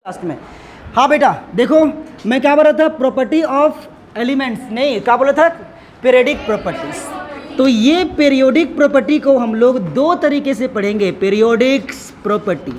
Last में। हाँ बेटा देखो, मैं क्या बोल रहा था, प्रॉपर्टी ऑफ एलिमेंट्स, नहीं क्या बोला था, पीरियोडिक प्रॉपर्टीज। तो ये पीरियोडिक प्रॉपर्टी को हम लोग दो तरीके से पढ़ेंगे, पीरियोडिक प्रॉपर्टी,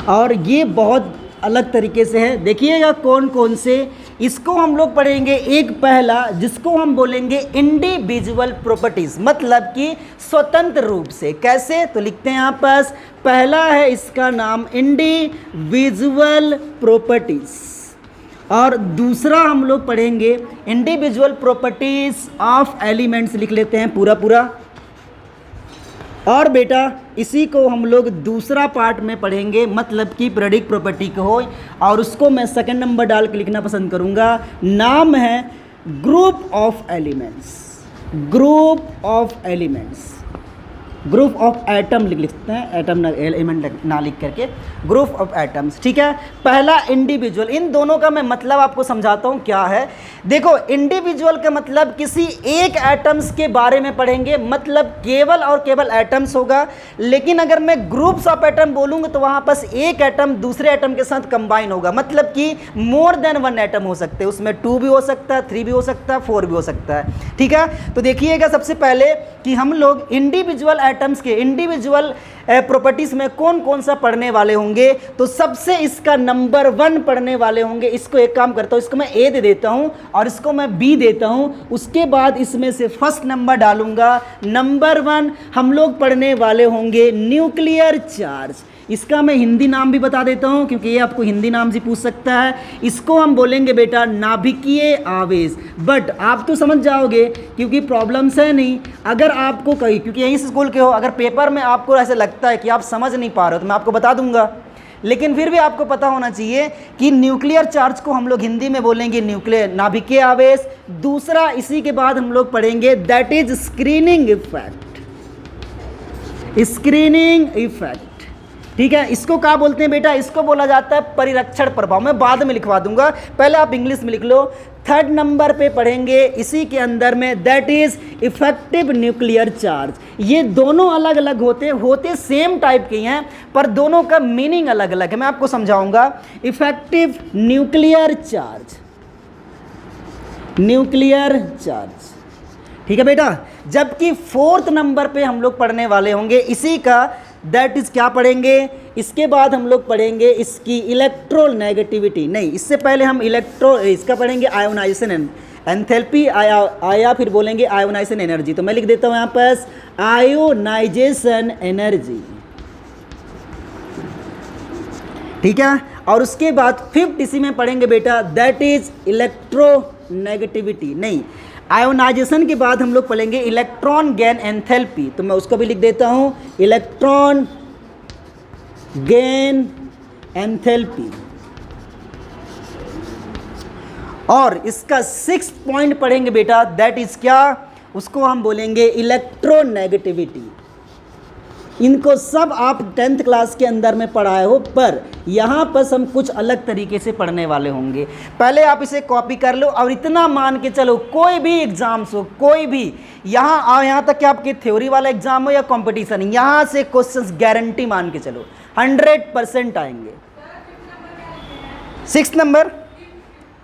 और ये बहुत अलग तरीके से है। देखिएगा कौन कौन से, इसको हम लोग पढ़ेंगे। एक पहला जिसको हम बोलेंगे इंडिविजुअल प्रॉपर्टीज, मतलब कि स्वतंत्र रूप से। कैसे, तो लिखते हैं यहाँ पास, पहला है इसका नाम इंडिविजुअल प्रॉपर्टीज, और दूसरा हम लोग पढ़ेंगे इंडिविजुअल प्रॉपर्टीज ऑफ एलिमेंट्स, लिख लेते हैं पूरा पूरा। और बेटा इसी को हम लोग दूसरा पार्ट में पढ़ेंगे, मतलब कि पीरियोडिक प्रॉपर्टी को हो, और उसको मैं सेकंड नंबर डाल के लिखना पसंद करूंगा। नाम है group of elements, group of elements, group of atom लिख सकते हैं, एटम एलिमेंट ना लिख करके, ग्रुप ऑफ एटम्स। ठीक है, पहला इंडिविजुअल, इन दोनों का मैं मतलब आपको समझाता हूँ क्या है। देखो इंडिविजुअल का मतलब किसी एक एटम्स के बारे में पढ़ेंगे, मतलब केवल और केवल एटम्स होगा। लेकिन अगर मैं ग्रुप्स ऑफ एटम बोलूँगा तो वहाँ पास एक एटम दूसरे एटम के साथ कंबाइन होगा, मतलब कि मोर देन वन एटम हो सकते हैं, उसमें 2 भी हो सकता है, 3 भी हो सकता है, 4 भी हो सकता है। ठीक है, तो देखिएगा सबसे पहले कि हम लोग इंडिविजुअल एटम्स के इंडिविजुअल प्रॉपर्टीज में कौन कौन सा पढ़ने वाले होंगे। तो सबसे इसका नंबर 1 पढ़ने वाले होंगे। इसको एक काम करता हूं, इसको मैं ए दे देता हूं और इसको मैं बी देता हूं, उसके बाद इसमें से फर्स्ट नंबर डालूंगा। नंबर 1 हम लोग पढ़ने वाले होंगे न्यूक्लियर चार्ज। इसका मैं हिंदी नाम भी बता देता हूं, क्योंकि ये आपको हिंदी नाम से पूछ सकता है। इसको हम बोलेंगे बेटा नाभिकीय आवेश। बट आप तो समझ जाओगे, क्योंकि प्रॉब्लम्स है नहीं। अगर आपको कहीं, क्योंकि यहीं से स्कूल के हो, अगर पेपर में आपको ऐसे लगता है कि आप समझ नहीं पा रहे हो तो मैं आपको बता दूंगा, लेकिन फिर भी आपको पता होना चाहिए कि न्यूक्लियर चार्ज को हम लोग हिंदी में बोलेंगे न्यूक्लियर नाभिकीय आवेश। दूसरा इसी के बाद हम लोग पढ़ेंगे that is screening effect, screening effect. ठीक है, इसको क्या बोलते हैं बेटा, इसको बोला जाता है परिरक्षण प्रभाव। मैं बाद में लिखवा दूंगा, पहले आप इंग्लिश में लिख लो। थर्ड नंबर पे पढ़ेंगे इसी के अंदर में that is effective nuclear charge. ये दोनों अलग अलग होते सेम टाइप के हैं, पर दोनों का मीनिंग अलग अलग है। मैं आपको समझाऊंगा। Effective nuclear charge, nuclear charge. ठीक है बेटा, जबकि फोर्थ नंबर पे हम लोग पढ़ने वाले होंगे इसी का, दैट इज क्या पढ़ेंगे, इसके बाद हम लोग पढ़ेंगे इसकी इलेक्ट्रोनेगेटिविटी। नहीं, इससे पहले हम इसका पढ़ेंगे आयोनाइजेशन एंथैल्पी आया, फिर बोलेंगे आयोनाइजेशन एनर्जी। तो मैं लिख देता हूं यहां पर आयोनाइजेशन एनर्जी। ठीक है, और उसके बाद फिफ्थ इसी में पढ़ेंगे बेटा दैट इज इलेक्ट्रोनेगेटिविटी। नहीं, आयोनाइजेशन के बाद हम लोग पढ़ेंगे इलेक्ट्रॉन गेन एंथैल्पी। तो मैं उसको भी लिख देता हूं इलेक्ट्रॉन गेन एंथैल्पी। और इसका 6th पॉइंट पढ़ेंगे बेटा, दैट इज क्या, उसको हम बोलेंगे इलेक्ट्रोनेगेटिविटी। इनको सब आप 10th क्लास के अंदर में पढ़ाए हो, पर यहाँ पर हम कुछ अलग तरीके से पढ़ने वाले होंगे। पहले आप इसे कॉपी कर लो, और इतना मान के चलो कोई भी एग्जाम्स हो, कोई भी यहाँ तक कि आपके थ्योरी वाला एग्जाम हो या कंपटीशन, यहाँ से क्वेश्चंस गारंटी मान के चलो 100% आएंगे। 6th नंबर,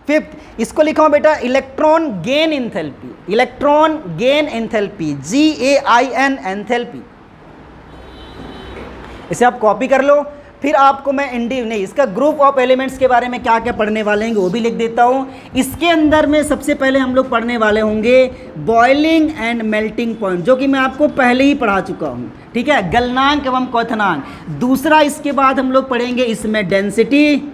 5th इसको लिखा हूं बेटा electron gain enthalpy, electron gain enthalpy, GAIN enthalpy. इसे आप कॉपी कर लो। फिर आपको मैं इसका ग्रुप ऑफ एलिमेंट्स के बारे में क्या क्या पढ़ने वाले हैं वो भी लिख देता हूं। इसके अंदर में सबसे पहले हम लोग पढ़ने वाले होंगे बॉइलिंग एंड मेल्टिंग पॉइंट, जो कि मैं आपको पहले ही पढ़ा चुका हूं। ठीक है, गलनांक एवं क्वथनांक। दूसरा इसके बाद हम लोग पढ़ेंगे इसमें डेंसिटी,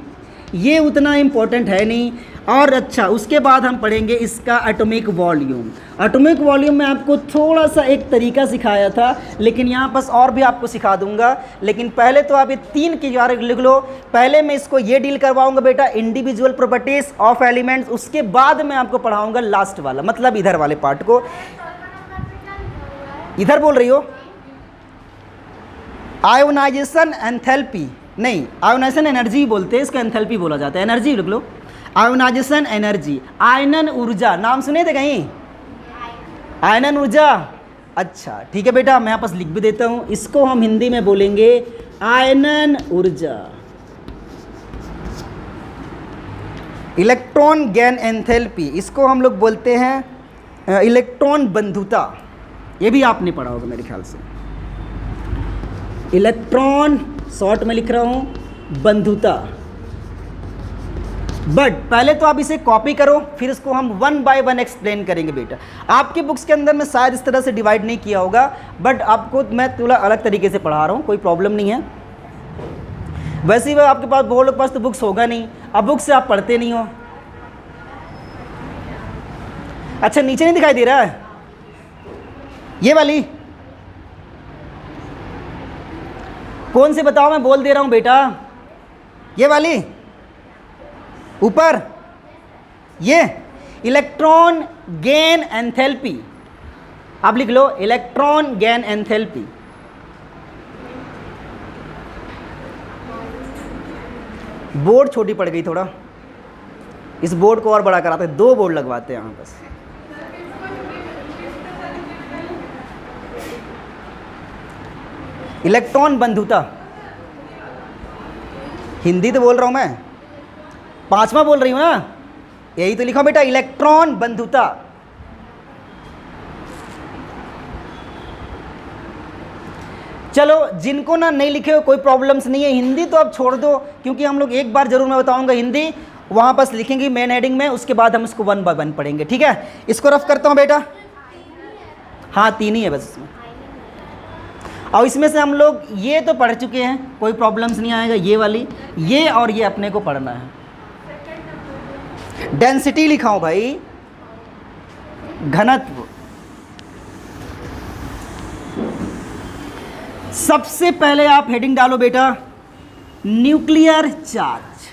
ये उतना इम्पोर्टेंट है नहीं। और अच्छा, उसके बाद हम पढ़ेंगे इसका एटॉमिक वॉल्यूम। एटॉमिक वॉल्यूम में आपको थोड़ा सा एक तरीका सिखाया था, लेकिन यहाँ बस और भी आपको सिखा दूंगा। लेकिन पहले तो आप ये 3 के बारे में लिख लो। पहले मैं इसको ये डील करवाऊंगा बेटा इंडिविजुअल प्रॉपर्टीज ऑफ एलिमेंट्स, उसके बाद मैं आपको पढ़ाऊंगा लास्ट वाला, मतलब इधर वाले पार्ट को। इधर बोल रही हो आयोनाइजेशन एंथैल्पी, नहीं आयोनाइजेशन एनर्जी बोलते हैं, इसका एंथैल्पी बोला जाता है। एनर्जी लिख लो, आयोनाइजेशन एनर्जी। आयनन ऊर्जा, नाम सुने थे कहीं, आयनन ऊर्जा। अच्छा ठीक है बेटा, मैं यहाँ पास लिख भी देता हूँ। इसको हम हिंदी में बोलेंगे आयनन ऊर्जा। इलेक्ट्रॉन गेन एंथैल्पी, इसको हम लोग बोलते हैं इलेक्ट्रॉन बंधुता। ये भी आपने पढ़ा होगा मेरे ख्याल से। इलेक्ट्रॉन शॉर्ट में लिख रहा हूँ बंधुता। बट पहले तो आप इसे कॉपी करो, फिर इसको हम 1 बाय 1 एक्सप्लेन करेंगे बेटा। आपकी बुक्स के अंदर मैं शायद इस तरह से डिवाइड नहीं किया होगा, बट आपको मैं थोड़ा अलग तरीके से पढ़ा रहा हूँ, कोई प्रॉब्लम नहीं है। वैसे ही आपके पास बहुत लोग के पास तो बुक्स होगा नहीं, अब बुक से आप पढ़ते नहीं हो। अच्छा नीचे नहीं दिखाई दे रहा है ये वाली? कौन से बताओ, मैं बोल दे रहा हूं बेटा। ये वाली ऊपर, ये इलेक्ट्रॉन गेन एंथैल्पी, आप लिख low electron gain enthalpy. Board छोटी पड़ गई थोड़ा, इस बोर्ड को और बड़ा कराते हैं, 2 बोर्ड लगवाते हैं यहाँ बस। इलेक्ट्रॉन बंधुता, हिंदी तो बोल रहा हूं मैं, 5वां बोल रही हूं ना, यही तो लिखा बेटा, इलेक्ट्रॉन बंधुता। चलो जिनको ना नहीं लिखे हो कोई प्रॉब्लम्स नहीं है, हिंदी तो अब छोड़ दो, क्योंकि हम लोग एक बार जरूर मैं बताऊंगा हिंदी, वहां बस लिखेंगे मेन हेडिंग में, उसके बाद हम इसको 1 बाय 1 पढ़ेंगे, ठीक है। इसको रफ करता हूं बेटा। हाँ 3 ही है बस इसमें, और इसमें से हम लोग ये तो पढ़ चुके हैं, कोई प्रॉब्लम्स नहीं आएगा। ये वाली, ये और ये अपने को पढ़ना है। डेंसिटी लिखाऊं भाई, घनत्व। सबसे पहले आप हेडिंग डालो बेटा, न्यूक्लियर चार्ज,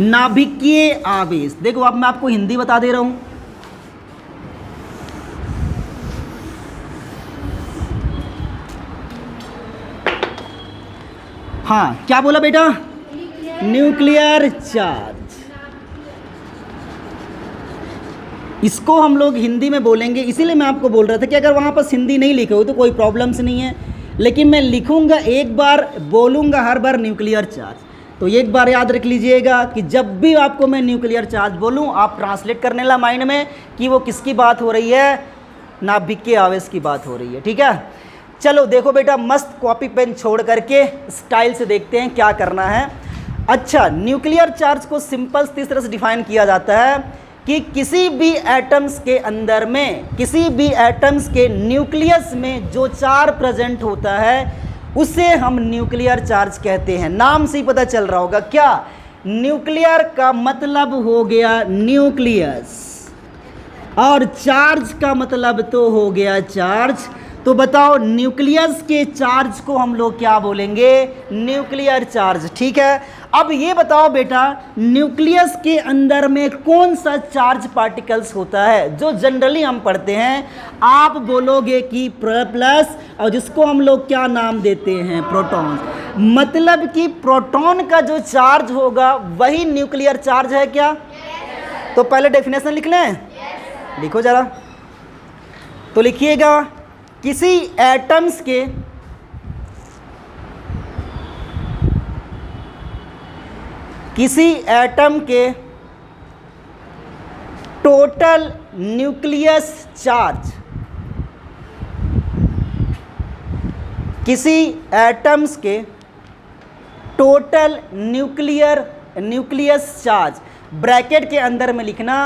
नाभिकीय आवेश। देखो अब मैं आपको हिंदी बता दे रहा हूं। हाँ क्या बोला बेटा? Nuclear charge. इसको हम लोग हिंदी में बोलेंगे, इसीलिए मैं आपको बोल रहा था कि अगर वहाँ पर हिंदी नहीं लिखे हो तो कोई प्रॉब्लम्स नहीं है, लेकिन मैं लिखूंगा एक बार, बोलूंगा हर बार न्यूक्लियर चार्ज। तो एक बार याद रख लीजिएगा कि जब भी आपको मैं न्यूक्लियर चार्ज बोलूं, आप ट्रांसलेट करने ला माइंड में कि वो किसकी बात हो रही है, नाभिकीय आवेश की बात हो रही है, ठीक है। चलो देखो बेटा, मस्त कॉपी पेन छोड़ करके स्टाइल से देखते हैं क्या करना है। अच्छा, न्यूक्लियर चार्ज को सिंपल इस तरह से डिफाइन किया जाता है कि किसी भी एटम्स के अंदर में, किसी भी एटम्स के न्यूक्लियस में जो चार्ज प्रेजेंट होता है उसे हम न्यूक्लियर चार्ज कहते हैं। नाम से ही पता चल रहा होगा क्या, न्यूक्लियर का मतलब हो गया न्यूक्लियस, और चार्ज का मतलब तो हो गया चार्ज। तो बताओ न्यूक्लियस के चार्ज को हम लोग क्या बोलेंगे, न्यूक्लियर चार्ज, ठीक है। अब ये बताओ बेटा, न्यूक्लियस के अंदर में कौन सा चार्ज पार्टिकल्स होता है जो जनरली हम पढ़ते हैं? आप बोलोगे कि प्लस, और जिसको हम लोग क्या नाम देते हैं, प्रोटॉन। मतलब कि प्रोटॉन का जो चार्ज होगा वही न्यूक्लियर चार्ज है क्या? तो पहले डेफिनेशन लिख लें, लिखो जरा। तो लिखिएगा, किसी एटम्स के टोटल न्यूक्लियस चार्ज, किसी एटम्स के टोटल न्यूक्लियस चार्ज, ब्रैकेट के अंदर में लिखना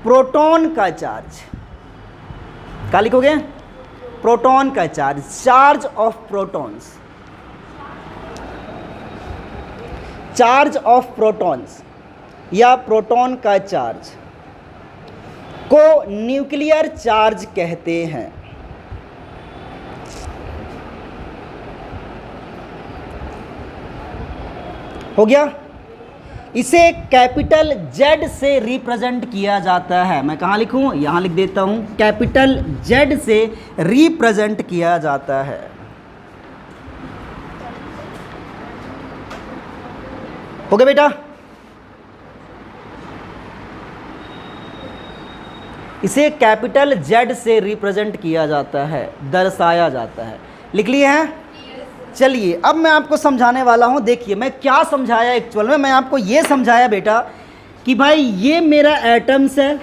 प्रोटॉन का चार्ज। क्या लिखोगे? प्रोटॉन का charge, charge of protons, charge of protons या प्रोटॉन का चार्ज को न्यूक्लियर चार्ज कहते हैं। हो गया? इसे कैपिटल Z से रिप्रेजेंट किया जाता है। मैं कहाँ लिखूं? यहाँ लिख देता हूं, कैपिटल Z से रिप्रेजेंट किया जाता है। हो गया बेटा? इसे कैपिटल Z से रिप्रेजेंट किया जाता है, दर्शाया जाता है। लिख लिए हैं? चलिए अब मैं आपको समझाने वाला हूं। देखिए मैं क्या समझाया एक्चुअल में, मैं आपको ये समझाया बेटा कि भाई ये मेरा एटम्स है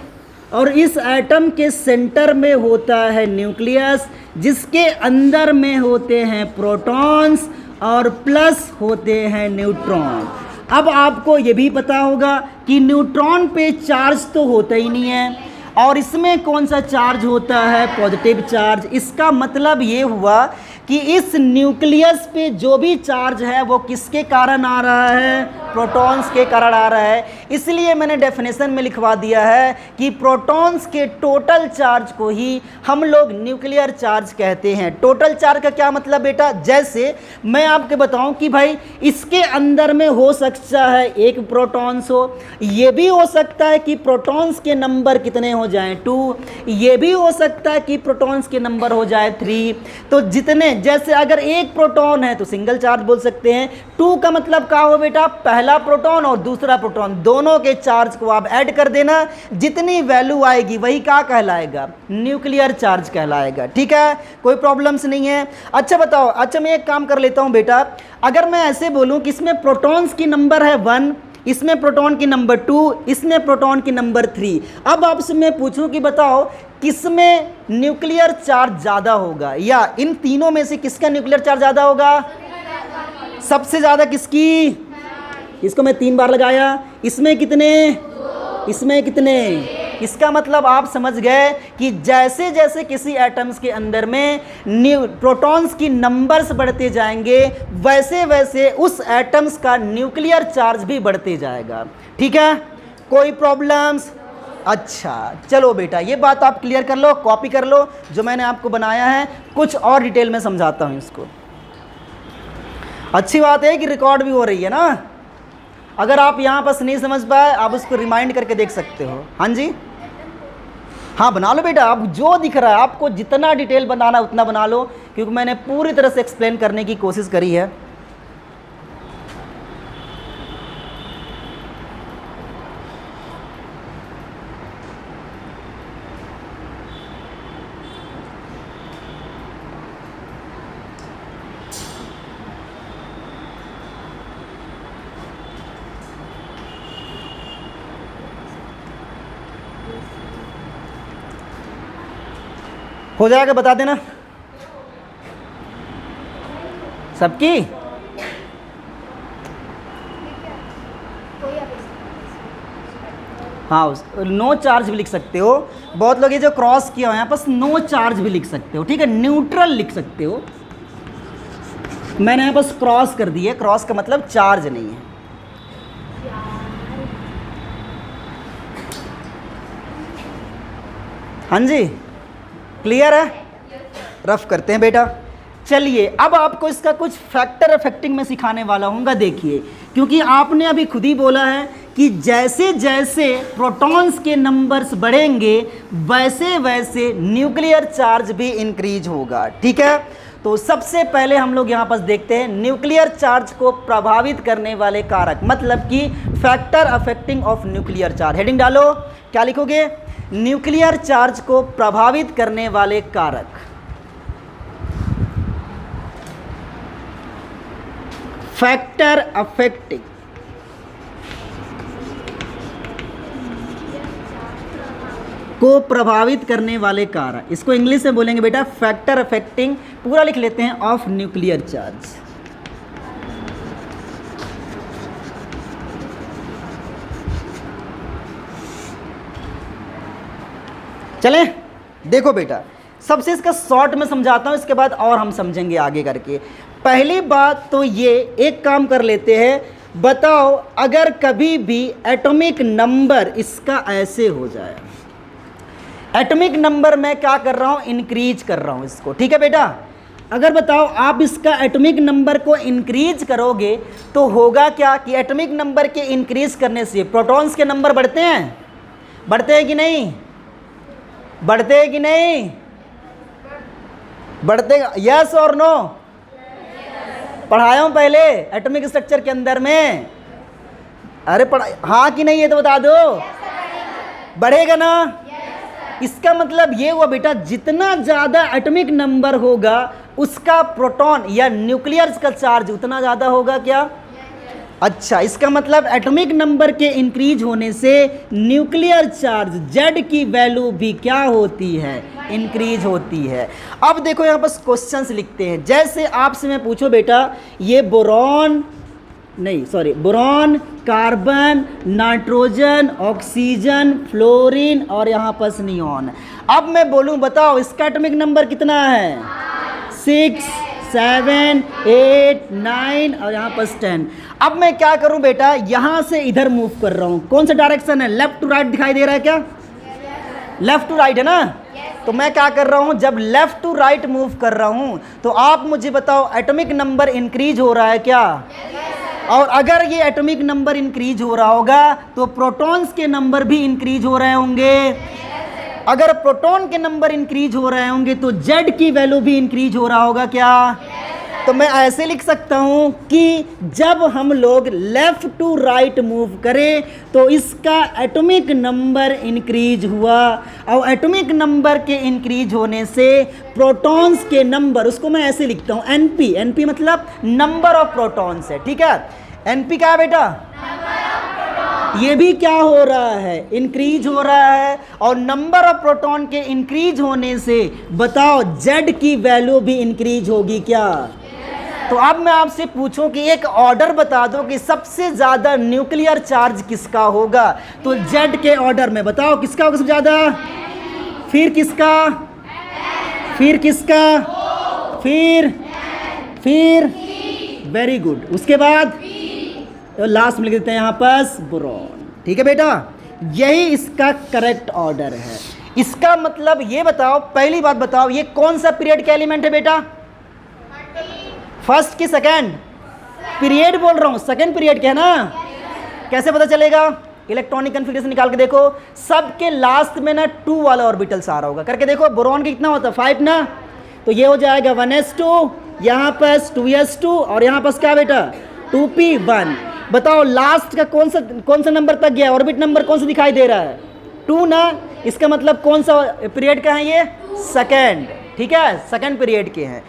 और इस एटम के सेंटर में होता है न्यूक्लियस, जिसके अंदर में होते हैं प्रोटॉन्स और प्लस होते हैं न्यूट्रॉन। अब आपको ये भी पता होगा कि न्यूट्रॉन पे चार्ज तो होता ही नहीं है और इसमें कौन सा चार्ज होता है, पॉजिटिव चार्ज। इसका मतलब ये हुआ कि इस न्यूक्लियस पे जो भी चार्ज है वो किसके कारण आ रहा है, प्रोटॉन्स के कारण आ रहा है। इसलिए मैंने डेफिनेशन में लिखवा दिया है कि प्रोटॉन्स के टोटल चार्ज को ही हम लोग न्यूक्लियर चार्ज कहते हैं। टोटल चार्ज का क्या मतलब बेटा, जैसे मैं आपके बताऊं कि भाई इसके अंदर में हो सकता है एक प्रोटॉन्स हो, ये भी हो सकता है कि प्रोटॉन्स के नंबर कितने हो जाएं 2, ये भी हो सकता है कि प्रोटॉन्स के नंबर हो जाए 3। तो जितने, जैसे अगर एक प्रोटॉन है तो सिंगल चार्ज बोल सकते हैं। 2 का मतलब क्या हो बेटा, पहला प्रोटॉन और दूसरा प्रोटॉन दोनों के चार्ज को आप ऐड कर देना, जितनी वैल्यू आएगी वही क्या कहलाएगा, न्यूक्लियर चार्ज कहलाएगा। ठीक है, कोई प्रॉब्लम्स नहीं है। अच्छा बताओ, अच्छा मैं एक काम कर लेता हूं बेटा, अगर मैं ऐसे बोलूं कि इसमें प्रोटॉन्स की नंबर है 1, इसमें प्रोटॉन की नंबर 2, इसमें प्रोटॉन की नंबर 3। अब आपसे मैं पूछूं कि बताओ किसमें न्यूक्लियर चार्ज ज़्यादा होगा, या इन तीनों में से किसका न्यूक्लियर चार्ज ज़्यादा होगा, सबसे ज़्यादा किसकी, इसको मैं 3 बार लगाया, इसमें कितने, इसमें कितने। इसका मतलब आप समझ गए कि जैसे जैसे किसी एटम्स के अंदर में प्रोटॉन्स की नंबर्स बढ़ते जाएंगे वैसे वैसे उस एटम्स का न्यूक्लियर चार्ज भी बढ़ते जाएगा। ठीक है, कोई प्रॉब्लम्स। अच्छा चलो बेटा ये बात आप क्लियर कर लो, कॉपी कर लो जो मैंने आपको बनाया है, कुछ और डिटेल में समझाता हूँ इसको। अच्छी बात है कि रिकॉर्ड भी हो रही है ना, अगर आप यहाँ पास नहीं समझ पाए आप उसको रिमाइंड करके देख सकते हो। हाँ जी, हाँ बना लो बेटा, आप जो दिख रहा है आपको जितना डिटेल बनाना है उतना बना लो, क्योंकि मैंने पूरी तरह से एक्सप्लेन करने की कोशिश करी है। हो जाएगा, बता देना सबकी। हाँ, नो चार्ज भी लिख सकते हो, बहुत लोग ये जो क्रॉस किया हुआ है यहाँ पर नो चार्ज भी लिख सकते हो। ठीक है, न्यूट्रल लिख सकते हो, मैंने यहाँ पर क्रॉस कर दिया, क्रॉस का मतलब चार्ज नहीं है। हाँ जी क्लियर है, रफ करते हैं बेटा। चलिए अब आपको इसका कुछ फैक्टर अफेक्टिंग में सिखाने वाला हूँगा। देखिए, क्योंकि आपने अभी खुद ही बोला है कि जैसे जैसे प्रोटॉन्स के नंबर्स बढ़ेंगे वैसे वैसे न्यूक्लियर चार्ज भी इंक्रीज होगा। ठीक है, तो सबसे पहले हम लोग यहाँ पर देखते हैं न्यूक्लियर चार्ज को प्रभावित करने वाले कारक, मतलब कि factor affecting of nuclear charge. Heading डालो, क्या लिखोगे, न्यूक्लियर चार्ज को प्रभावित करने वाले कारक। फैक्टर अफेक्टिंग को प्रभावित करने वाले कारक, इसको इंग्लिश में बोलेंगे बेटा फैक्टर अफेक्टिंग, पूरा लिख लेते हैं, ऑफ न्यूक्लियर चार्ज। चलें, देखो बेटा सबसे इसका शॉर्ट में समझाता हूँ, इसके बाद और हम समझेंगे आगे करके। पहली बात तो ये, एक काम कर लेते हैं, बताओ अगर कभी भी एटॉमिक नंबर इसका ऐसे हो जाए, एटॉमिक नंबर मैं क्या कर रहा हूँ, इंक्रीज कर रहा हूँ इसको। ठीक है बेटा, अगर बताओ आप इसका एटॉमिक नंबर को इंक्रीज करोगे तो होगा क्या कि एटॉमिक नंबर के इंक्रीज करने से प्रोटॉन्स के नंबर बढ़ते हैं, बढ़ते हैं कि नहीं, बढ़ते हैं कि नहीं, बढ़ते, यस और नो, पढ़ाया हूँ पहले एटॉमिक स्ट्रक्चर के अंदर में, अरे पढ़ा, हाँ कि नहीं ये तो बता दो, बढ़ेगा ना। इसका मतलब ये हुआ बेटा जितना ज़्यादा एटॉमिक नंबर होगा उसका प्रोटॉन या न्यूक्लियस का चार्ज उतना ज़्यादा होगा क्या, अच्छा, इसका मतलब एटॉमिक नंबर के इंक्रीज होने से न्यूक्लियर चार्ज Z की वैल्यू भी क्या होती है, इंक्रीज होती है। अब देखो यहाँ पर क्वेश्चंस लिखते हैं, जैसे आपसे मैं पूछो बेटा ये boron boron, carbon, nitrogen, oxygen, fluorine और यहाँ पर नियॉन। अब मैं बोलूँ बताओ इसका एटॉमिक नंबर कितना है, 6, 7, 8, 9 और यहाँ पर 10। अब मैं क्या करूं बेटा, यहां से इधर मूव कर रहा हूं, कौन सा डायरेक्शन है, लेफ्ट टू राइट दिखाई दे रहा है क्या, लेफ्ट टू राइट है ना। तो मैं क्या कर रहा हूं, जब लेफ्ट टू राइट मूव कर रहा हूं तो आप मुझे बताओ एटॉमिक नंबर इंक्रीज हो रहा है क्या, और अगर ये एटॉमिक नंबर इंक्रीज हो रहा होगा तो प्रोटॉन्स के नंबर भी इंक्रीज हो रहे होंगे। अगर प्रोटॉन के नंबर इंक्रीज हो रहे होंगे तो Z की वैल्यू भी इंक्रीज हो रहा होगा क्या। तो मैं ऐसे लिख सकता हूं कि जब हम लोग लेफ्ट टू राइट मूव करें तो इसका एटॉमिक नंबर इंक्रीज हुआ, और एटॉमिक नंबर के इंक्रीज होने से प्रोटॉन्स के नंबर, उसको मैं ऐसे लिखता हूं NP मतलब नंबर ऑफ प्रोटॉन्स है, ठीक है। NP क्या है बेटा, ये भी क्या हो रहा है, इंक्रीज हो रहा है, और नंबर ऑफ प्रोटॉन के इंक्रीज होने से बताओ Z की वैल्यू भी इंक्रीज होगी क्या। तो अब मैं आपसे पूछूं कि एक ऑर्डर बता दो कि सबसे ज्यादा न्यूक्लियर चार्ज किसका होगा, तो Z के ऑर्डर में बताओ किसका होगा सबसे ज्यादा, फिर किसका, फिर किसका, फिर वेरी गुड, उसके बाद तो लास्ट में लिख देते हैं यहाँ पर बोरॉन, ठीक है बेटा। यही इसका करेक्ट ऑर्डर है। इसका मतलब ये बताओ, पहली बात बताओ ये कौन सा पीरियड का एलिमेंट है बेटा, फर्स्ट की सेकंड, पीरियड बोल रहा हूँ, सेकंड पीरियड के है ना। कैसे पता चलेगा, इलेक्ट्रॉनिक कन्फिग्रेशन निकाल के देखो, सबके लास्ट में ना 2 वाला ऑर्बिटल्स आ रहा होगा, करके देखो बोरॉन का कितना होता है 5 ना, तो ये हो जाएगा 1s2, यहाँ पर 2s2 और यहाँ पर क्या बेटा 2p1। बताओ लास्ट का कौन सा नंबर तक गया, ऑर्बिट नंबर कौन सा दिखाई दे रहा है 2 ना, इसका मतलब कौन सा पीरियड का है ये, सेकंड, ठीक है, सेकंड पीरियड के हैं।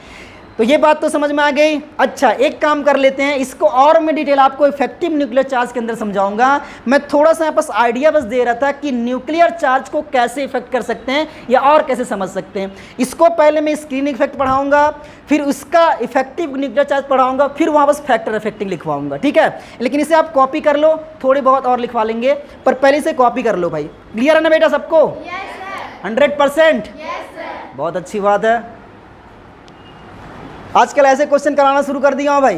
तो ये बात तो समझ में आ गई। अच्छा एक काम कर लेते हैं, इसको और मैं डिटेल आपको इफेक्टिव न्यूक्लियर चार्ज के अंदर समझाऊंगा। मैं थोड़ा सा यहाँ पास आइडिया बस दे रहा था कि न्यूक्लियर चार्ज को कैसे इफेक्ट कर सकते हैं या और कैसे समझ सकते हैं। इसको पहले मैं स्क्रीनिंग इफेक्ट पढ़ाऊंगा, फिर उसका इफेक्टिव न्यूक्लियर चार्ज पढ़ाऊंगा, फिर वहाँ बस फैक्टर इफेक्टिंग लिखवाऊंगा, ठीक है। लेकिन इसे आप कॉपी कर लो, थोड़े बहुत और लिखवा लेंगे, पर पहले से कॉपी कर लो भाई। क्लियर है ना बेटा सबको, 100%, बहुत अच्छी बात है। आजकल ऐसे क्वेश्चन कराना शुरू कर दिया हूँ भाई,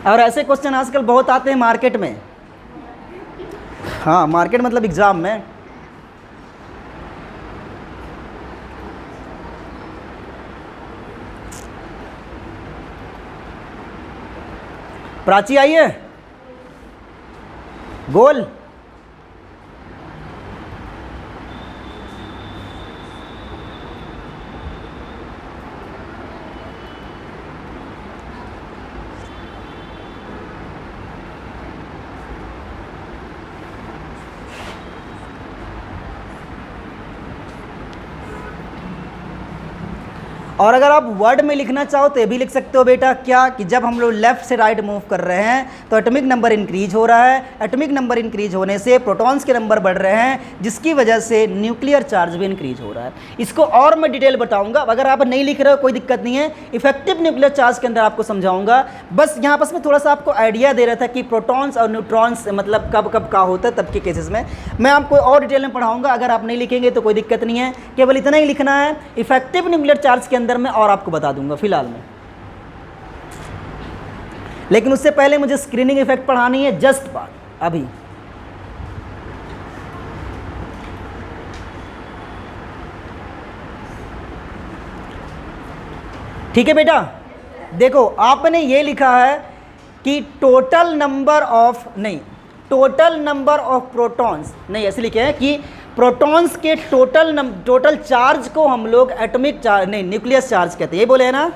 और ऐसे क्वेश्चन आजकल बहुत आते हैं मार्केट में। हाँ मार्केट मतलब एग्जाम में। प्राची आई है गोल, और अगर आप वर्ड में लिखना चाहो तो ये भी लिख सकते हो बेटा, क्या कि जब हम लोग लेफ्ट से राइट मूव कर रहे हैं तो एटॉमिक नंबर इंक्रीज हो रहा है, एटॉमिक नंबर इंक्रीज होने से प्रोटॉन्स के नंबर बढ़ रहे हैं, जिसकी वजह से न्यूक्लियर चार्ज भी इंक्रीज हो रहा है। इसको और मैं डिटेल बताऊंगा, अगर आप नहीं लिख रहे हो कोई दिक्कत नहीं है, इफेक्टिव न्यूक्लियर चार्ज के अंदर आपको समझाऊंगा। बस यहाँ पर मैं थोड़ा सा आपको आइडिया दे रहा था कि प्रोटॉन्स और न्यूट्रॉन्स मतलब कब कब का होता है, तब के केसेस में मैं आपको और डिटेल में पढ़ाऊंगा। अगर आप नहीं लिखेंगे तो कोई दिक्कत नहीं है, केवल इतना ही लिखना है। इफेक्टिव न्यूक्लियर चार्ज के अंदर मैं और आपको बता दूंगा फिलहाल में, लेकिन उससे पहले मुझे स्क्रीनिंग इफेक्ट पढ़ानी है जस्ट बात अभी। ठीक है बेटा, देखो आपने ये लिखा है कि टोटल नंबर ऑफ प्रोटॉन्स, नहीं ऐसे लिखे हैं कि प्रोटॉन्स के टोटल चार्ज को हम लोग एटॉमिक चार्ज नहीं न्यूक्लियर चार्ज कहते हैं, ये बोले हैं ना।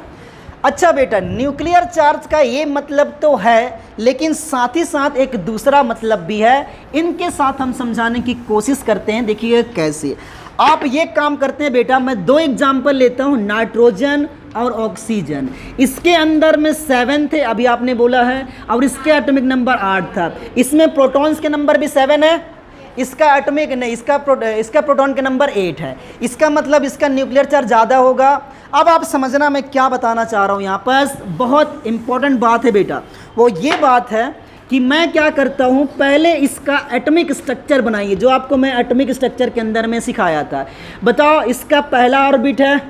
अच्छा बेटा, न्यूक्लियर चार्ज का ये मतलब तो है, लेकिन साथ ही साथ एक दूसरा मतलब भी है, इनके साथ हम समझाने की कोशिश करते हैं। देखिए कैसे आप ये काम करते हैं बेटा, मैं 2 एग्जाम्पल लेता हूँ, नाइट्रोजन और ऑक्सीजन। इसके अंदर में 7 थे, अभी आपने बोला है, और इसके एटॉमिक नंबर 8 था। इसमें प्रोटॉन्स के नंबर भी 7 है, इसका एटॉमिक नहीं, इसका प्रोटॉन के नंबर 8 है। इसका मतलब इसका न्यूक्लियर चार्ज ज़्यादा होगा। अब आप समझना मैं क्या बताना चाह रहा हूँ यहाँ पर, बहुत इंपॉर्टेंट बात है बेटा। वो ये बात है कि मैं क्या करता हूँ, पहले इसका एटॉमिक स्ट्रक्चर बनाइए, जो आपको मैं एटॉमिक स्ट्रक्चर के अंदर में सिखाया था। बताओ, इसका पहला ऑर्बिट है,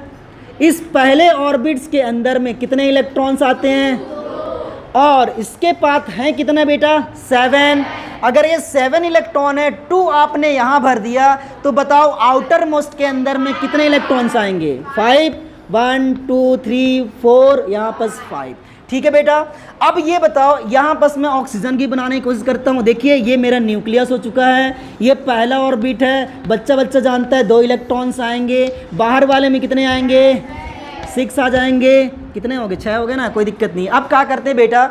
इस पहले ऑर्बिट्स के अंदर में कितने इलेक्ट्रॉन्स आते हैं, और इसके पास हैं कितने बेटा, 7। अगर ये 7 इलेक्ट्रॉन है, 2 आपने यहाँ भर दिया, तो बताओ आउटर मोस्ट के अंदर में कितने इलेक्ट्रॉन्स आएंगे, 5। 1 2 3 4, यहाँ पर 5। ठीक है बेटा। अब ये बताओ, यहाँ पर मैं ऑक्सीजन की बनाने की कोशिश करता हूँ। देखिए ये मेरा न्यूक्लियस हो चुका है, ये पहला ऑर्बिट है, बच्चा जानता है 2 इलेक्ट्रॉन्स आएंगे, बाहर वाले में कितने आएंगे, 6 आ जाएंगे, कितने हो गए, 6 हो गए ना, कोई दिक्कत नहीं। अब क्या करते हैं बेटा,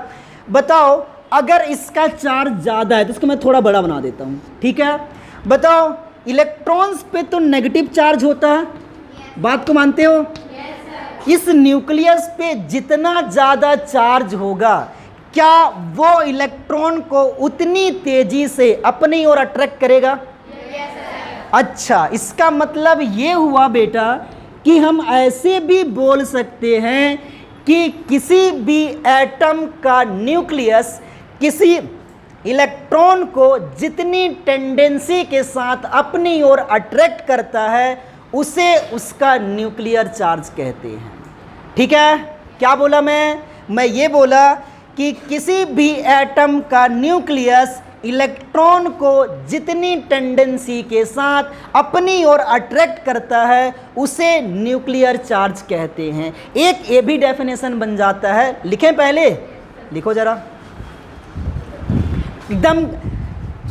बताओ अगर इसका चार्ज ज़्यादा है तो इसको मैं थोड़ा बड़ा बना देता हूँ, ठीक है। बताओ इलेक्ट्रॉन्स पे तो नेगेटिव चार्ज होता है, बात को मानते हो। इस न्यूक्लियस पे जितना ज़्यादा चार्ज होगा, क्या वो इलेक्ट्रॉन को उतनी तेजी से अपनी ओर अट्रैक्ट करेगा। अच्छा, इसका मतलब ये हुआ बेटा कि हम ऐसे भी बोल सकते हैं कि किसी भी एटम का न्यूक्लियस किसी इलेक्ट्रॉन को जितनी टेंडेंसी के साथ अपनी ओर अट्रैक्ट करता है, उसे उसका न्यूक्लियर चार्ज कहते हैं। ठीक है, क्या बोला मैं ये बोला कि किसी भी एटम का न्यूक्लियस इलेक्ट्रॉन को जितनी टेंडेंसी के साथ अपनी ओर अट्रैक्ट करता है, उसे न्यूक्लियर चार्ज कहते हैं। एक ये भी डेफिनेशन बन जाता है, लिखें पहले, लिखो जरा, एकदम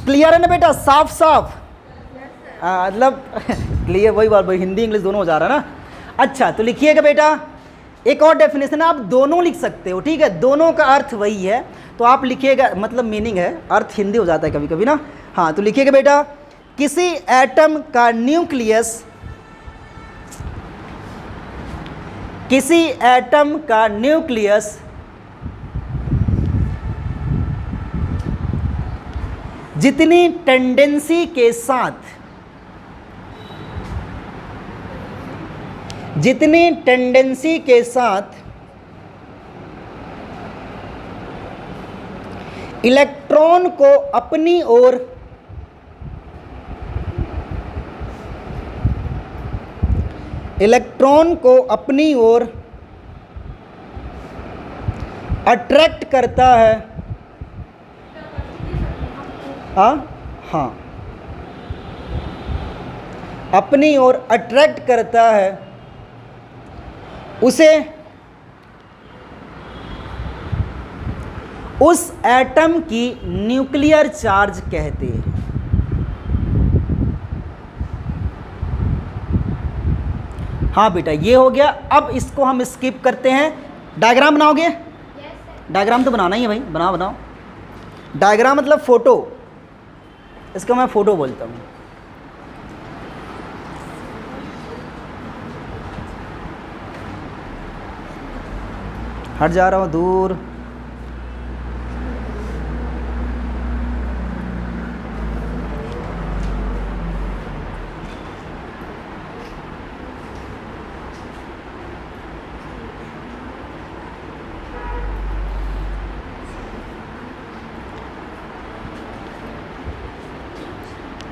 क्लियर है ना बेटा, साफ साफ, मतलब क्लियर, वही बात, वही हिंदी इंग्लिश दोनों हो जा रहा है ना। अच्छा, तो लिखिएगा बेटा, एक और डेफिनेशन है, आप दोनों लिख सकते हो, ठीक है, दोनों का अर्थ वही है, तो आप लिखिएगा, मतलब मीनिंग है, अर्थ हिंदी हो जाता है कभी कभी ना। हाँ, तो लिखिएगा बेटा, किसी एटम का न्यूक्लियस, किसी एटम का न्यूक्लियस जितनी टेंडेंसी के साथ, जितनी टेंडेंसी के साथ इलेक्ट्रॉन को अपनी ओर अट्रैक्ट करता है, हाँ, अपनी ओर अट्रैक्ट करता है, उसे उस एटम की न्यूक्लियर चार्ज कहते हैं। हाँ बेटा, ये हो गया। अब इसको हम स्किप करते हैं। डायग्राम बनाओगे? डायग्राम तो बनाना ही है भाई, बनाओ। डायग्राम मतलब फोटो, इसको मैं फोटो बोलता हूँ। हट जा रहा हूँ दूर।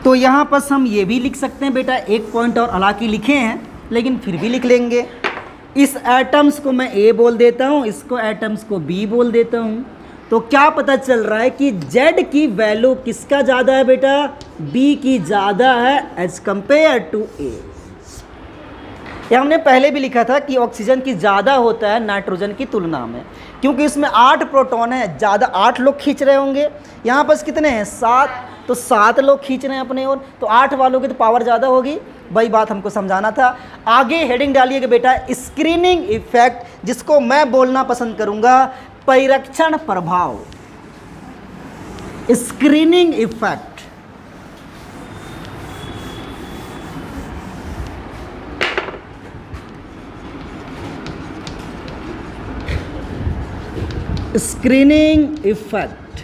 तो यहाँ पर हम ये भी लिख सकते हैं बेटा, एक पॉइंट और हालांकि लिखे हैं लेकिन फिर भी लिख लेंगे। इस एटम्स को मैं ए बोल देता हूँ, इसको एटम्स को बी बोल देता हूँ। तो क्या पता चल रहा है कि Z की वैल्यू किसका ज़्यादा है बेटा, B की ज़्यादा है एज कंपेयर टू A। ये हमने पहले भी लिखा था कि ऑक्सीजन की ज़्यादा होता है नाइट्रोजन की तुलना में, क्योंकि इसमें 8 प्रोटॉन है, ज़्यादा 8 लोग खींच रहे होंगे। यहाँ पर कितने हैं, 7, तो 7 लोग खींच रहे हैं अपने ओर, तो 8 वालों की तो पावर ज़्यादा होगी। वही बात हमको समझाना था। आगे हेडिंग डालिएगा बेटा, स्क्रीनिंग इफेक्ट, जिसको मैं बोलना पसंद करूँगा परिरक्षण प्रभाव, स्क्रीनिंग इफेक्ट। स्क्रीनिंग इफेक्ट,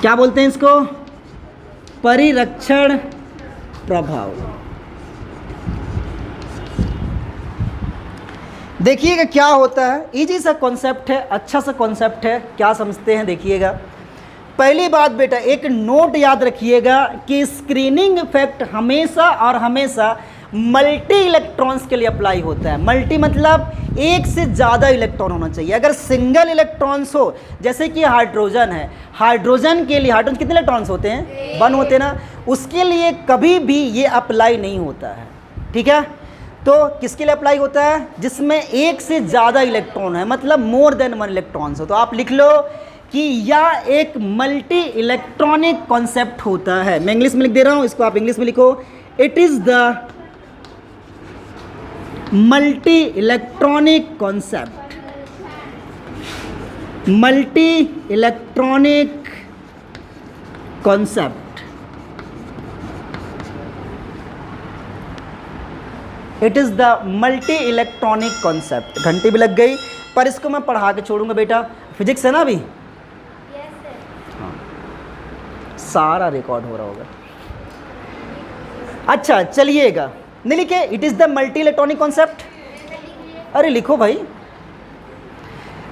क्या बोलते हैं इसको? परिरक्षण प्रभाव। देखिएगा क्या होता है, इजी सा कॉन्सेप्ट है, अच्छा सा कॉन्सेप्ट है, क्या समझते हैं देखिएगा। पहली बात बेटा एक नोट याद रखिएगा कि स्क्रीनिंग इफेक्ट हमेशा और हमेशा मल्टी इलेक्ट्रॉन्स के लिए अप्लाई होता है। मल्टी मतलब एक से ज़्यादा इलेक्ट्रॉन होना चाहिए। अगर सिंगल इलेक्ट्रॉन्स हो, जैसे कि हाइड्रोजन है, हाइड्रोजन के लिए हाइड्रोजन कितने इलेक्ट्रॉन्स होते हैं? 1 होते हैं ना, उसके लिए कभी भी ये अप्लाई नहीं होता है। ठीक है, तो किसके लिए अप्लाई होता है? जिसमें एक से ज़्यादा इलेक्ट्रॉन है, मतलब मोर देन 1 इलेक्ट्रॉन्स हो। तो आप लिख लो कि यह एक मल्टी इलेक्ट्रॉनिक कॉन्सेप्ट होता है। मैं इंग्लिश में लिख दे रहा हूँ, इसको आप इंग्लिश में लिखो। It is the multi electronic concept, multi electronic concept. It is the multi electronic concept. घंटी भी लग गई, पर इसको मैं पढ़ा के छोड़ूंगा बेटा। फिजिक्स है ना अभी? हाँ, सारा रिकॉर्ड हो रहा होगा। अच्छा चलिएगा, नहीं लिखे? It is the multi electronic concept. अरे लिखो भाई।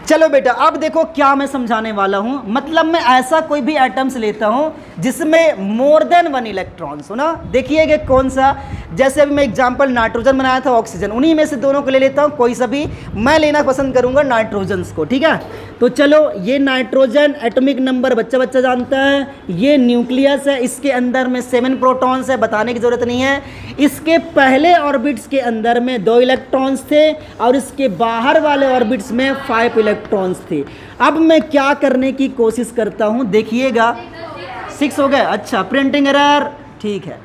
चलो बेटा अब देखो क्या मैं समझाने वाला हूँ। मतलब मैं ऐसा कोई भी एटम्स लेता हूँ जिसमें मोर देन 1 इलेक्ट्रॉन्स हो ना। देखिएगा कौन सा, जैसे अभी मैं एग्जांपल नाइट्रोजन बनाया था, ऑक्सीजन, उन्हीं में से दोनों को ले लेता हूँ। कोई सा भी मैं लेना पसंद करूँगा नाइट्रोजन्स को। ठीक है, तो चलो ये नाइट्रोजन एटॉमिक नंबर बच्चा बच्चा जानता है। ये न्यूक्लियस है, इसके अंदर में 7 प्रोटॉन्स है, बताने की ज़रूरत नहीं है। इसके पहले ऑर्बिट्स के अंदर में 2 इलेक्ट्रॉन्स थे और इसके बाहर वाले ऑर्बिट्स में 5 इलेक्ट्रॉन्स थे। अब मैं क्या करने की कोशिश करता हूँ, देखिएगा 6 हो गए। अच्छा, प्रिंटिंग एरर, ठीक है।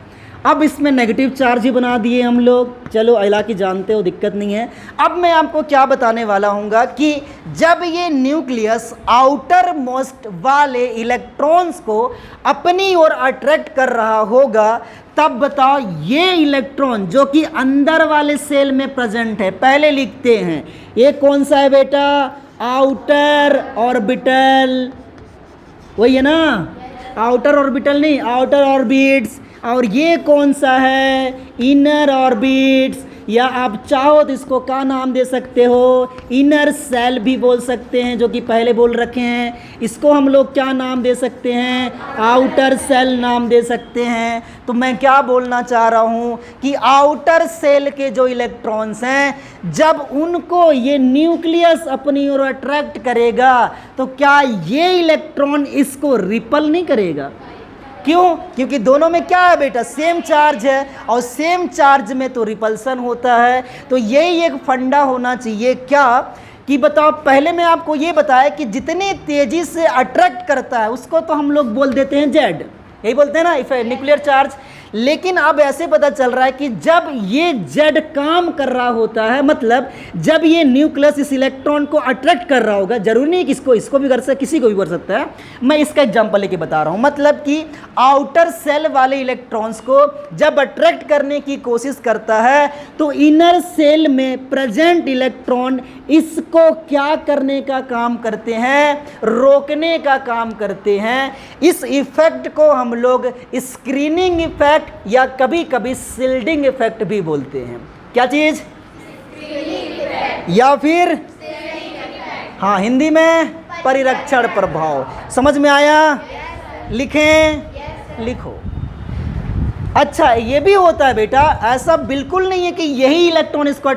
अब इसमें नेगेटिव चार्ज ही बना दिए हम लोग। चलो हालांकि जानते हो दिक्कत नहीं है। अब मैं आपको क्या बताने वाला हूँगा कि जब ये न्यूक्लियस आउटर मोस्ट वाले इलेक्ट्रॉन्स को अपनी ओर अट्रैक्ट कर रहा होगा, तब बताओ ये इलेक्ट्रॉन जो कि अंदर वाले सेल में प्रेजेंट है, पहले लिखते हैं ये कौन सा है बेटा? आउटर ऑर्बिटल, वही है ना? आउटर ऑर्बिटल नहीं, आउटर ऑर्बिट्स। और ये कौन सा है? इनर ऑर्बिट्स, या आप चाहो तो इसको क्या नाम दे सकते हो? इनर सेल भी बोल सकते हैं, जो कि पहले बोल रखे हैं। इसको हम लोग क्या नाम दे सकते हैं? आउटर सेल नाम दे सकते हैं। तो मैं क्या बोलना चाह रहा हूँ कि आउटर सेल के जो इलेक्ट्रॉन्स हैं, जब उनको ये न्यूक्लियस अपनी ओर अट्रैक्ट करेगा, तो क्या ये इलेक्ट्रॉन इसको रिपल नहीं करेगा? क्यों? क्योंकि दोनों में क्या है बेटा? सेम चार्ज है, और सेम चार्ज में तो रिपल्सन होता है। तो यही एक फंडा होना चाहिए क्या कि बताओ, पहले मैं आपको ये बताया कि जितनी तेजी से अट्रैक्ट करता है उसको तो हम लोग बोल देते हैं जेड, यही बोलते हैं ना, इफेक्ट न्यूक्लियर चार्ज। लेकिन अब ऐसे पता चल रहा है कि जब ये जेड काम कर रहा होता है, मतलब जब ये न्यूक्लियस इस इलेक्ट्रॉन को अट्रैक्ट कर रहा होगा, जरूरी नहीं कि इसको भी कर सकता है, किसी को भी कर सकता है। मैं इसका एग्जांपल लेके बता रहा हूँ। मतलब कि आउटर सेल वाले इलेक्ट्रॉन्स को जब अट्रैक्ट करने की कोशिश करता है, तो इनर सेल में प्रेजेंट इलेक्ट्रॉन इसको क्या करने का काम करते हैं? रोकने का काम करते हैं। इस इफेक्ट को हम लोग स्क्रीनिंग इफेक्ट या कभी कभी शिल्डिंग इफेक्ट भी बोलते हैं। क्या चीज? या फिर हाँ, हिंदी में परिरक्षण प्रभाव। समझ में आया? लिखें, लिखो। अच्छा, ये भी होता है बेटा, ऐसा बिल्कुल नहीं है कि यही इलेक्ट्रॉन इसको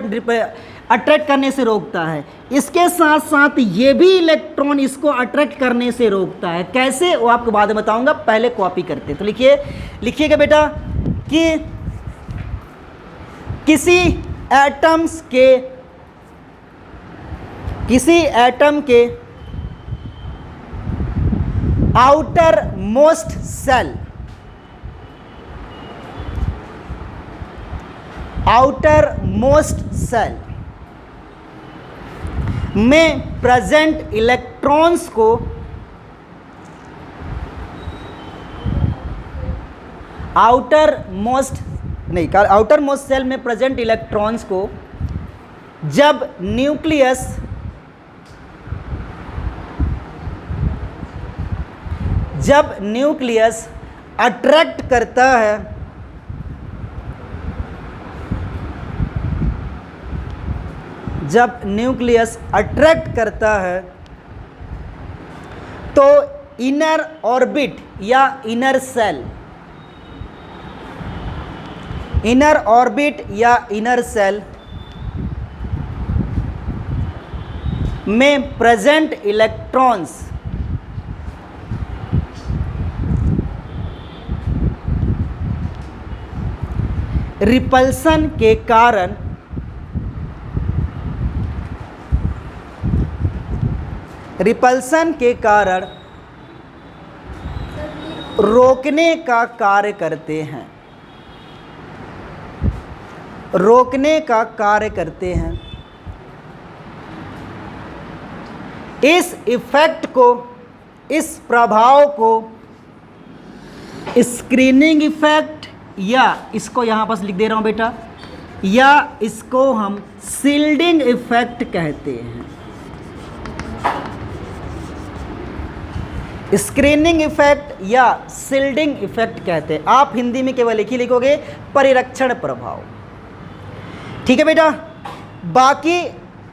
अट्रैक्ट करने से रोकता है, इसके साथ साथ ये भी इलेक्ट्रॉन इसको अट्रैक्ट करने से रोकता है। कैसे, वो आपको बाद में बताऊंगा, पहले कॉपी करते हैं। तो लिखिएगा बेटा कि किसी एटम के आउटर मोस्ट सेल में प्रेजेंट इलेक्ट्रॉन्स को आउटर मोस्ट सेल में प्रेजेंट इलेक्ट्रॉन्स को जब न्यूक्लियस जब न्यूक्लियस अट्रैक्ट करता है जब न्यूक्लियस अट्रैक्ट करता है तो इनर ऑर्बिट या इनर सेल, इनर ऑर्बिट या इनर सेल में प्रेजेंट इलेक्ट्रॉन्स रिपल्सन के कारण रोकने का कार्य करते हैं, रोकने का कार्य करते हैं। इस इफेक्ट को, इस प्रभाव को स्क्रीनिंग इफेक्ट, या इसको यहाँ पास लिख दे रहा हूँ बेटा, या इसको हम शील्डिंग इफेक्ट कहते हैं। स्क्रीनिंग इफेक्ट या शील्डिंग इफेक्ट कहते हैं। आप हिंदी में केवल एक ही लिखोगे, परिरक्षण प्रभाव। ठीक है बेटा। बाकी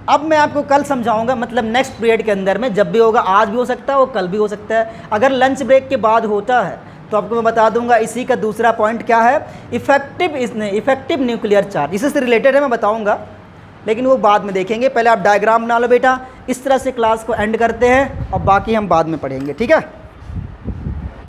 अब मैं आपको कल समझाऊंगा, मतलब नेक्स्ट पीरियड के अंदर में, जब भी होगा, आज भी हो सकता है और कल भी हो सकता है। अगर लंच ब्रेक के बाद होता है तो आपको मैं बता दूंगा। इसी का दूसरा पॉइंट क्या है, इफेक्टिव न्यूक्लियर चार्ज, इसी से रिलेटेड है, मैं बताऊंगा, लेकिन वो बाद में देखेंगे। पहले आप डायग्राम बना लो बेटा। इस तरह से क्लास को एंड करते हैं और बाकी हम बाद में पढ़ेंगे। ठीक है।